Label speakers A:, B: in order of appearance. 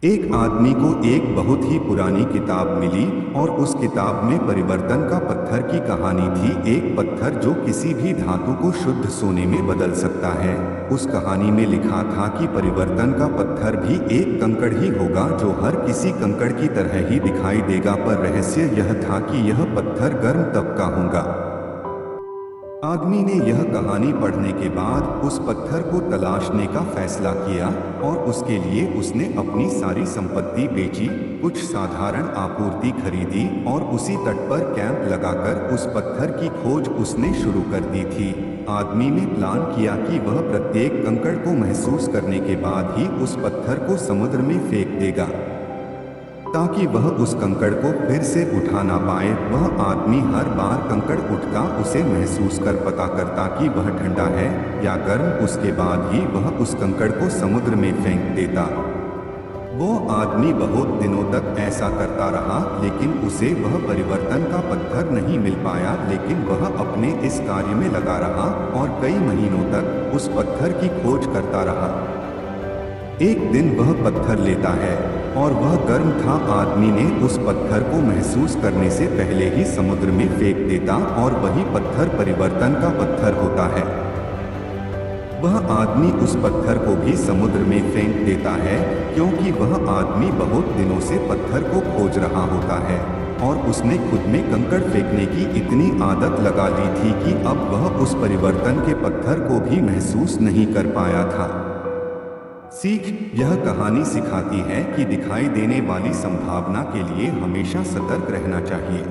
A: एक आदमी को एक बहुत ही पुरानी किताब मिली और उस किताब में परिवर्तन का पत्थर की कहानी थी। एक पत्थर जो किसी भी धातु को शुद्ध सोने में बदल सकता है। उस कहानी में लिखा था कि परिवर्तन का पत्थर भी एक कंकड़ ही होगा जो हर किसी कंकड़ की तरह ही दिखाई देगा, पर रहस्य यह था कि यह पत्थर गर्म तब का होगा। आदमी ने यह कहानी पढ़ने के बाद उस पत्थर को तलाशने का फैसला किया और उसके लिए उसने अपनी सारी संपत्ति बेची, कुछ साधारण आपूर्ति खरीदी और उसी तट पर कैंप लगाकर उस पत्थर की खोज उसने शुरू कर दी थी। आदमी ने प्लान किया कि वह प्रत्येक कंकड़ को महसूस करने के बाद ही उस पत्थर को समुद्र में फेंक देगा ताकि वह उस कंकड़ को फिर से उठा ना पाए। वह आदमी हर बार कंकड़ उठता उसे महसूस कर पता करता कि वह ठंडा है या गर्म, उसके बाद ही वह उस कंकड़ को समुद्र में फेंक देता। वो आदमी बहुत दिनों तक ऐसा करता रहा, लेकिन उसे वह परिवर्तन का पत्थर नहीं मिल पाया। लेकिन वह अपने इस कार्य में लगा रहा और कई महीनों तक उस पत्थर की खोज करता रहा। एक दिन वह पत्थर लेता है और वह गर्म था। आदमी ने उस पत्थर को महसूस करने से पहले ही समुद्र में फेंक देता और वही पत्थर परिवर्तन का पत्थर होता है। वह आदमी उस पत्थर को भी समुद्र में फेंक देता है क्योंकि वह आदमी बहुत दिनों से पत्थर को खोज रहा होता है और उसने खुद में कंकड़ फेंकने की इतनी आदत लगा ली थी कि अब वह उस परिवर्तन के पत्थर को भी महसूस नहीं कर पाया था। सीख, यह कहानी सिखाती है कि दिखाई देने वाली संभावना के लिए हमेशा सतर्क रहना चाहिए।